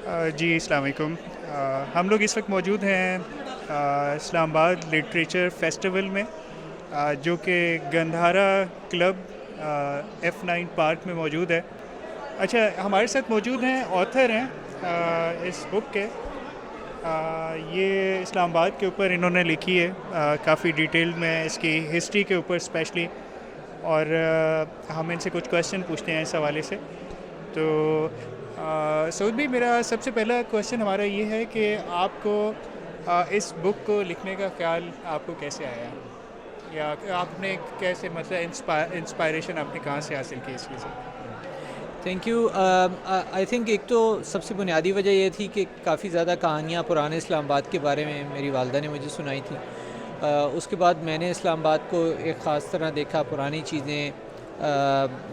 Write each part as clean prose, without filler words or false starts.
جی السلام علیکم. ہم لوگ اس وقت موجود ہیں اسلام آباد لٹریچر فیسٹیول میں، جو کہ گندھارا کلب F9 پارک میں موجود ہے. اچھا، ہمارے ساتھ موجود ہیں آتھر ہیں اس بک کے. یہ اسلام آباد کے اوپر انہوں نے لکھی ہے، کافی ڈیٹیل میں اس کی ہسٹری کے اوپر اسپیشلی، اور ہم ان سے کچھ کویشچن پوچھتے ہیں اس حوالے سے. تو سعود بھائی، میرا سب سے پہلا کویشچن ہمارا یہ ہے کہ آپ کو اس بک کو لکھنے کا خیال آپ کو کیسے آیا، یا آپ نے کیسے مطلب انسپائریشن آپ نے کہاں سے حاصل کی اس چیز سے؟ Thank you. آئی تھنک ایک تو سب سے بنیادی وجہ یہ تھی کہ کافی زیادہ کہانیاں پرانے اسلام آباد کے بارے میں میری والدہ نے مجھے سنائی تھیں. اس کے بعد میں نے اسلام آباد کو ایک خاص طرح دیکھا. پرانی چیزیں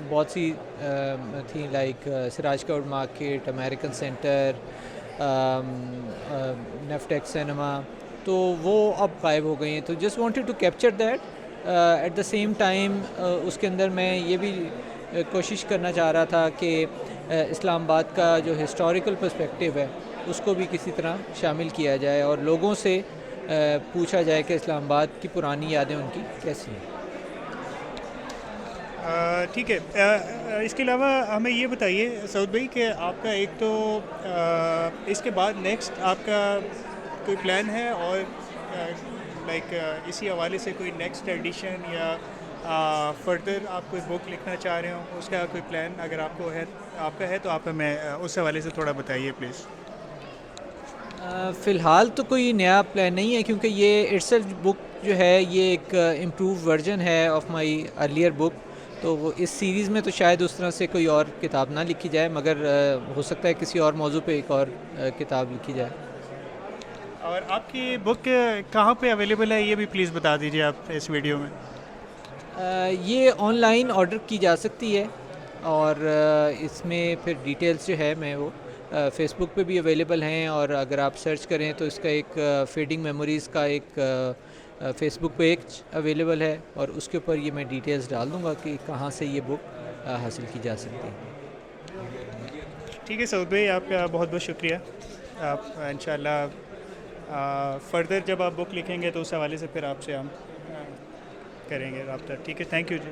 بہت سی تھیں، like Siraj court market, American center, نیفٹیک سینما، تو وہ اب غائب ہو گئی ہیں. تو just wanted to capture that. At the same time اس کے اندر میں یہ بھی کوشش کرنا چاہ رہا تھا کہ اسلام آباد کا جو ہسٹوریکل پرسپیکٹیو ہے اس کو بھی کسی طرح شامل کیا جائے اور لوگوں سے پوچھا جائے کہ اسلام آباد کی پرانی یادیں ان کی کیسی ہیں. ٹھیک ہے. اس کے علاوہ ہمیں یہ بتائیے سعود بھائی کہ آپ کا ایک تو اس کے بعد نیکسٹ آپ کا کوئی پلان ہے، اور لائک اسی حوالے سے کوئی نیکسٹ ایڈیشن یا فردر آپ کوئی بک لکھنا چاہ رہے ہوں، اس کا کوئی پلان اگر آپ کو ہے، آپ کا ہے تو آپ ہمیں اس حوالے سے تھوڑا بتائیے پلیز. فی الحال تو کوئی نیا پلان نہیں ہے، کیونکہ یہ اٹس بک جو ہے یہ ایک امپروو ورژن ہے آف مائی ارلیئر بک. تو وہ اس سیریز میں تو شاید اس طرح سے کوئی اور کتاب نہ لکھی جائے، مگر ہو سکتا ہے کسی اور موضوع پہ ایک اور کتاب لکھی جائے. اور آپ کی بک کہاں پہ اویلیبل ہے یہ بھی پلیز بتا دیجیے آپ اس ویڈیو میں. یہ آن لائن آرڈر کی جا سکتی ہے، اور اس میں پھر ڈیٹیلز جو ہے میں وہ فیس بک پہ بھی اویلیبل ہیں، اور اگر آپ سرچ کریں تو اس کا ایک فیڈنگ میموریز کا ایک فیس بک پیج اویلیبل ہے، اور اس کے اوپر یہ میں ڈیٹیلز ڈال دوں گا کہ کہاں سے یہ بک حاصل کی جا سکتی ہے. ٹھیک ہے سعود بھائی، آپ کا بہت بہت شکریہ. آپ انشاءاللہ فردر جب آپ بک لکھیں گے تو اس حوالے سے پھر آپ سے ہم کریں گے رابطہ. ٹھیک ہے، تھینک یو جی.